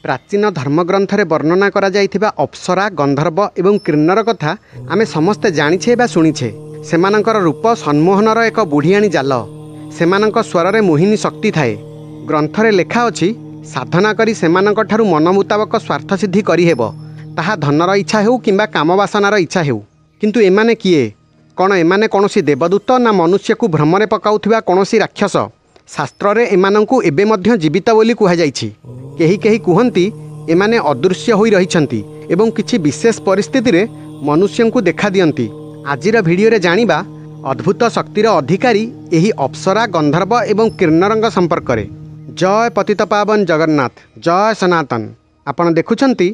प्राचीन धर्मग्रंथरे वर्णना करा जाइथिबा अप्सरा गंधर्व एवं किन्नर कथा आमे समस्ते जानिछे बा सुनिछे। सेमानंकर रूप सम्मोहनर एक बुढ़ियाणी जाल, सेमानंक स्वररे मोहिनी शक्ति थाए। ग्रंथरे लेखा अछि साधना करी सेमानंक ठारु मन मुताबक स्वार्थ सिद्धि करी हेबो, ताहा धनर इच्छा हेउ किंबा कामवासनार इच्छा हेउ। किंतु एमाने किए? कौन एमाने कौनसी देवदूत ना मनुष्य को भ्रमरे पकाउथिबा कौनसी राक्षस? शास्त्र एमानंकु एबे मध्य जीवित बोली कुहा जाइछि। केही केही कुहंती एमाने अदृश्य होई रहिछंती एवं किछि विशेष परिस्थिति रे मनुष्यंकु देखा दियंती। आजिर भिडियो रे जानिबा अद्भुत शक्तिर अधिकारी एही अप्सरा गंधर्व एवं किन्नरंग संपर्क रे। जय पतितपावन जगन्नाथ, जय सनातन। आपण देखुछंती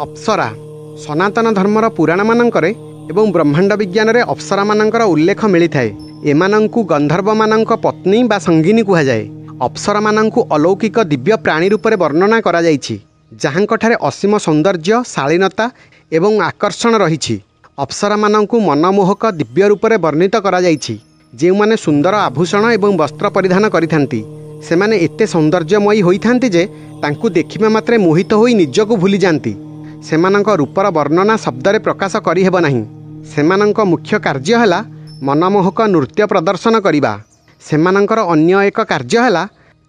अप्सरा सनातन धर्मर पुराण मानकरे एवं ब्रह्मांड विज्ञान रे अप्सरा मानकर उल्लेख मिली थाए। एमानंकु गंधर्व मानक पत्नी बा संगिनी कुहा जाए। अप्सरा मानंकु अलौकिक दिव्य प्राणी रूप में वर्णना करा जाइछि, जहांकठारे असीम सौंदर्य शालीनता एवं आकर्षण रहिछि। अप्सरा मानंकु मनमोहक दिव्य रूप में वर्णित करा जाइछि। जे माने सुंदर आभूषण एवं वस्त्र परिधान करिथांती सेमाने एते सौंदर्यमयी होइथांती जे तांकु देखिबा मात्रे मोहित होई निजको भूली जांती। सेमानंक रूपर वर्णना शब्दरे प्रकाश करि हेब नाही। सेमानंक मुख्य कार्य हैला मनमोहक नृत्य प्रदर्शन करिबा। सेमानंकर अन्य एक कार्य हैला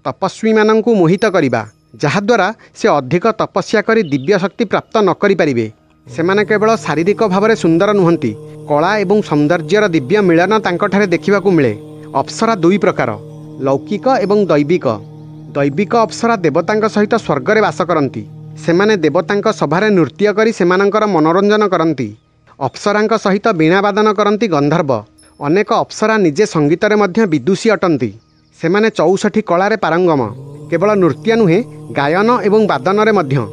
तपस्वी मानंकु मोहित करिबा, जहाद्वारा से अधिक तपस्या करी दिव्य शक्ति प्राप्त न करि परिबे। सेमाने केवल शारीरिक भावरे सुंदर नुहंती, कला एवं सौंदर्यर दिव्य मिलन तांकठारे देखिबाकू मिले। अप्सरा दुई प्रकार, लौकिक एवं दैविक। दैविक अप्सरा देवतांक सहित स्वर्गरे वास करती। सेमाने देवतांक सभारे नृत्य करी सेमानंकर मनोरंजन करती। अप्सरांक सहित वीणावादन करती गंधर्व। अनेक अप्सरा निजे संगीतरे मध्य विदुषी अटंती। सेमाने 64 कलारे पारंगम। केवल नृत्य नुहे, गायन एवं वादनरे मध्य।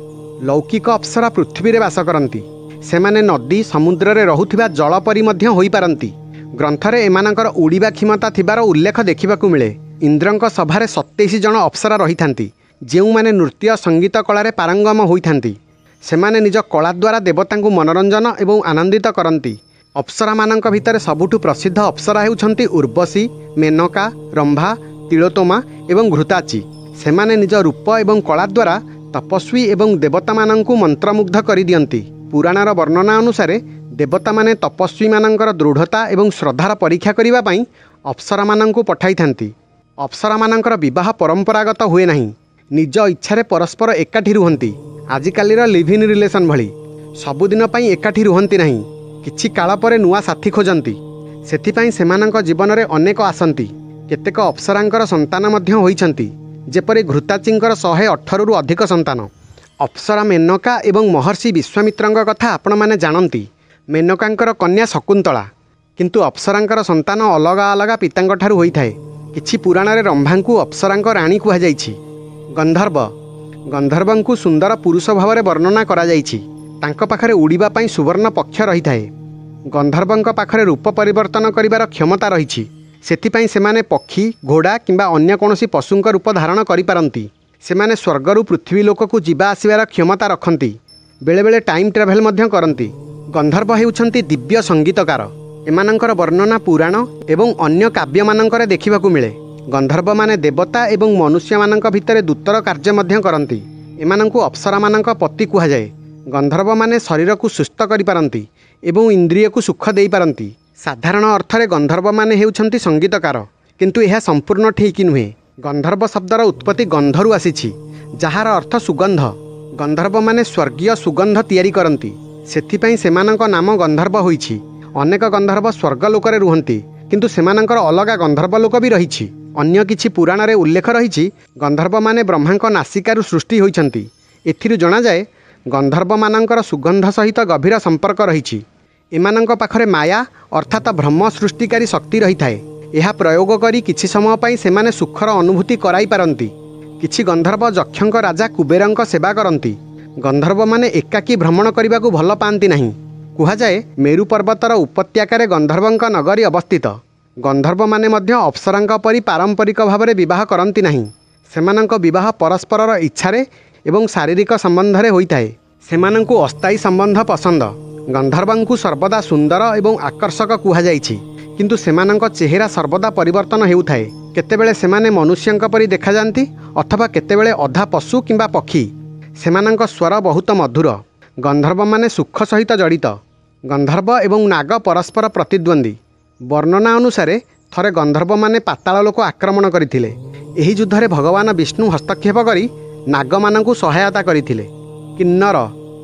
लौकिक अप्सरा पृथ्वी रे वास करती। सेमाने नदी समुद्र रे रहुथिबा जलपरी मध्य होई पारंती। ग्रंथरे एमानंकर उड़ीबा क्षमता थिबार उल्लेख देखिबाकू मिले। इंद्रंक सभारे 27 जन अप्सरा रहिथांती, जेउ माने नृत्य संगीत कलारे पारंगम होइथांती। सेमाने निज कला द्वारा देवतांकु मनोरंजन एवं आनंदित करती। अप्सरा मानंक भितर सबुठु प्रसिद्ध अप्सरा हेउछंती उर्वशी, मेनका, रंभा, तिलोत्तमा एवं घृताची। सेमाने निज रूप एवं कला द्वारा तपस्वी एवं देवता मानंकु मंत्रमुग्ध करि दियंती। पुराणर वर्णना अनुसारे देवता माने तपस्वी मानंकर दृढ़ता एवं श्रद्धार परीक्षा करिबा पई अप्सरा मानंकु पठाइथांती। अप्सरा मानंकर विवाह परंपरागत हुए नहीं, निज इच्छारे परस्पर एकाठी रुहंती। आजिकालीर लिव इन रिलेशन भली सबुदिन पई एकाठी रुहंती नहीं, किछि काल परे नुआ साथी खोजंती। सेथिपई सेमानंक जीवनरे अनेक आसंती। केतेक अप्सरांकर संतान मध्य होइछंती, जेपरि घृताचींकर 118 रु अधिक संतान। अप्सरा मेनका एवं महर्षि विश्वामित्रंक कथा आपण माने जानती। मेनकांकर कन्या शकुंतला, किंतु अप्सरांकर संतान अलगा अलगा पितांक ठारु होइथाए। किछि पुराणरे रंभांकु अप्सरांक राणी कुहा जाइछि। गंधर्व गंधर्वंकु सुंदर पुरुष भावरे वर्णना करा जाइछि। तांक पाखरे उड़ीबा पई सुवर्ण पक्ष रहिथाए। गंधर्वंक पाखरे रूप परिवर्तन करिबार क्षमता रहिछि। सेथिपई सेमाने पक्षी, घोड़ा किंबा अन्य कोनोसी पशुंक रूप धारण करि पारंती। सेमाने स्वर्गरु पृथ्वी लोककु जिबा आसिबार क्षमता रखंती। बेले बेले टाइम ट्रावेल मध्य करंती। गंधर्व हेउछंती दिव्य संगीतकार। एमानंकर वर्णना पुराण एवं अन्य काव्य मानंकरे देखिबाकू मिले। गंधर्व माने देवता एवं मनुष्य मानंक भितरे दूतर कार्य मध्य करंती। एमानंकु अप्सरा मानंक पति कुहा जाए। गंधर्व माने शरीर को सुस्थ करि पारंती एवं इंद्रिय को सुख देई पारंती। साधारण अर्थरे गंधर्व माने हेउछंती संगीतकार, किंतु यह संपूर्ण ठीक नुहे। गंधर्व शब्दर उत्पत्ति गंधरु आसीछि, जहार अर्थ सुगंध। गंधर्व माने स्वर्गीय सुगंध तैयारी करंती, सेथिपई सेमानंक नाम गंधर्व होइछि। अनेक गंधर्व स्वर्गलोकरे रुहंती, किंतु सेमानंकर अलगा गंधर्व लोक भी रहिछि। अन्य किछि पुराणरे उल्लेख रहिछि गंधर्व माने ब्रह्मांक नासिकारू सृष्टि होइछंती। एथिरु जणा जाए गंधर्व मानंकर सुगंध सहित गभीर संपर्क रहिछि। एमानंक पाखरे माया अर्थात ब्रह्म सृष्टिकारी शक्ति रही थाए। यह प्रयोग करी किछि समय पई सेमाने सुखर अनुभूति कराई पारंती। किछि गंधर्व जक्षंक राजा कुबेरंक सेवा करंती। गंधर्व माने एकाकी भ्रमण करने भल पाती नहीं। कुहाଯାଏ मेरु पर्वतर उपत्यकारे गंधर्वंक नगरी अवस्थित। गंधर्व माने मध्य अप्सरांक परि पारंपरिक भाव में विवाह करती नहीं। सेमानंक विवाह परस्पर इच्छारे एवं शारीरिक संबंधरे होइथाए। सेमानंकु अस्थायी संबंध पसंद। गंधर्वंकु सर्वदा सुंदर एवं आकर्षक कुहाଯାଇଛି, किंतु सेमानंक चेहरा सर्वदा परिवर्तन हेउथाए। केतेबेले सेमाने मनुष्यंक परि देखा जांती अथवा केतेबेले अधा पशु किंबा पक्षी। सेमानंक स्वर बहुत मधुर। गंधर्व माने सुख सहित जड़ित। गंधर्व एवं नाग परस्पर प्रतिद्वंदी। वर्णना अनुसारे थरे गंधर्व माने पाताल लोक आक्रमण करथिले। एही युद्धरे भगवान विष्णु हस्तक्षेप करी नागमानंकु सहायता करथिले। किन्नर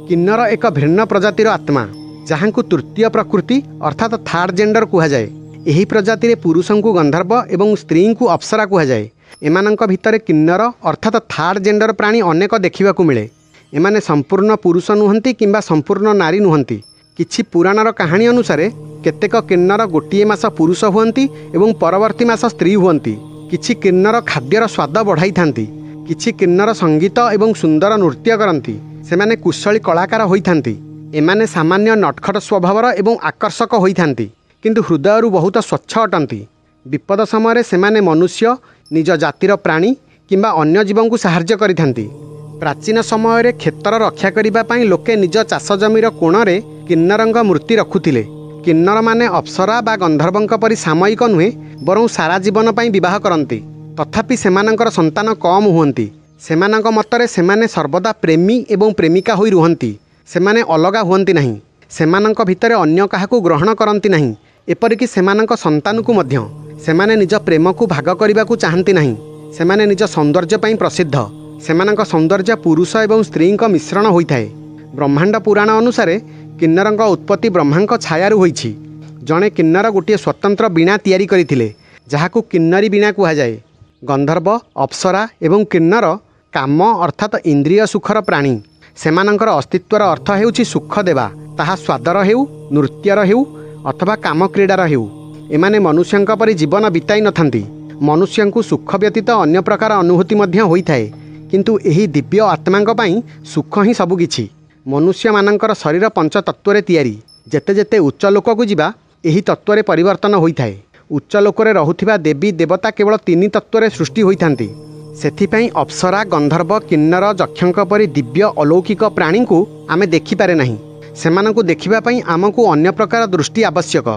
किन्नर एक भिन्न प्रजातिर आत्मा जहाँकु तृतीय प्रकृति अर्थात थर्ड जेंडर कुहा जाए। एही प्रजाति रे पुरुषंकु गंधर्व एवं स्त्री को अप्सरा कुहा जाए। एमानंक भितरे किन्नर अर्थात थर्ड जेंडर प्राणी अनेक देखिबाकु मिले। एमाने संपूर्ण पुरुष नुहंती किंबा संपूर्ण नारी नुहंती। किछि पुराणर कहानी अनुसारे केतेक किन्नर गोटिए मास पुरुष हुअंती एवं परवर्ती मास स्त्री हुअंती। किछि किन्नर खाद्यर स्वाद बढ़ाई थांती। किछि किन्नर संगीत एवं सुंदर नृत्य करती। सेमाने कुशली कलाकार होइथांती। एमाने सामान्य नटखट स्वभावर एवं आकर्षक होइथांती किंतु हृदयरु बहुत स्वच्छ अटंती। विपद समय सेमाने मनुष्य निज जातिर प्राणी किंबा अन्य जीवंकु साहाय्य करिथांती। प्राचीन समय रे क्षेत्र रक्षा करिबा पई लोके निज चाष जमीर कोणरे किन्नरंग मूर्ति रखुथिले। किन्नर माने अप्सरा बा गंधर्वंक परि सामयिक नुहे बरं सारा जीवन पई विवाह करती। तथापि सेमानंकर संतान कम हुअंती। सेमानंक मतरे सेमाने सर्वदा प्रेमी एवं प्रेमिका होई रुहंती। सेमाने अलगा हुअंती नहीं। सेमानंक भितरे अन्य काहाकु ग्रहण करंती नहीं। एपरिकि सेमानंक संतानकु मध्य सेमाने निज प्रेमकु भाग करिबाकु चाहंती नहीं। सेमाने निज सौंदर्य पई प्रसिद्ध। सेमानंक सौंदर्य पुरुष एवं स्त्रींक मिश्रण होइथाए। ब्रह्मांड पुराण अनुसारे किन्नरंक उत्पत्ति ब्रह्मांक छायारु होइछि। जणे किन्नर गोटे स्वतंत्र बीणा तैयारी करिथिले जहाकु किन्नरी बीणा कुहा जाए। गंधर्व अप्सरा एवं किन्नर काम अर्थात इंद्रिय सुखर प्राणी। सेमानंकर अस्तित्वर अर्थ हेउछि सुख देवा। ताहा स्वादर हेउ नृत्यर हेउ अथवा काम क्रीडार हेउ। एमाने मनुष्यंक परि जीवन बिताई नथांती। मनुष्यंकु सुख व्यतीत अन्य प्रकार अनुभूति मध्य होइथाए किंतु एही दिव्य आत्मांक पई सुख ही सबु किछि। मनुष्य मानंकर शरीर पंच तत्वरे तैयारी। जेते जेते उच्च लोककु जिबा एही तत्वरे परिवर्तन होइथाए। उच्च लोकरे रहुथिबा देवी देवता केवल तीन तत्वरे सृष्टि होइथांती। सेथिपई अप्सरा गंधर्व किन्नर यक्षंक परि दिव्य अलौकिक प्राणी को आमे देखि पारे नहीं। सेमानंकु देखिबा पई आमकु अन्य प्रकार दृष्टि आवश्यक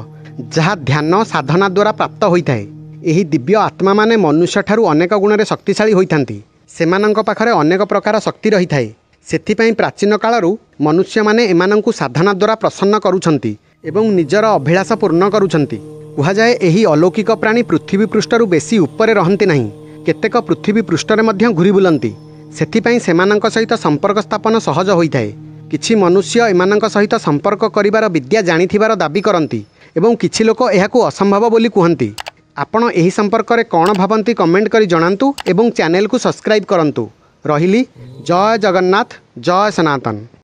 जहा ध्यान साधना द्वारा प्राप्त होइथाए। एही दिव्य आत्मा माने मनुष्य ठारू अनेक गुणरे शक्तिशाली होइथांती। सेमानंक पाखरे अनेक प्रकार शक्ति रहिथाए। सेथिपई प्राचीन कालरू मनुष्य माने एमानंकु साधना द्वारा प्रसन्न करूछंती एवं निजर अभिलाष पूर्ण करूछंती। कुहा जाए एही अलौकिक प्राणी पृथ्वी पृष्ठरू बेसी उपरे रहंती नहीं। केतेक पृथ्वी पृष्ठरे मध्य घुरी बुलंती। सेथिपई सेमानंक सहित संपर्क स्थापन सहज होइथाए। किछि मनुष्य एमानंक सहित संपर्क करिवार विद्या जानिथिबार दाबी करंती एवं किछि लोक एहाकु असंभव बोली कुहंती। आपण एही संपर्क रे कोन भाबंती कमेंट करी जणांतु एवं चैनल को सब्सक्राइब करंतु। रहिली जय जगन्नाथ जय सनातन।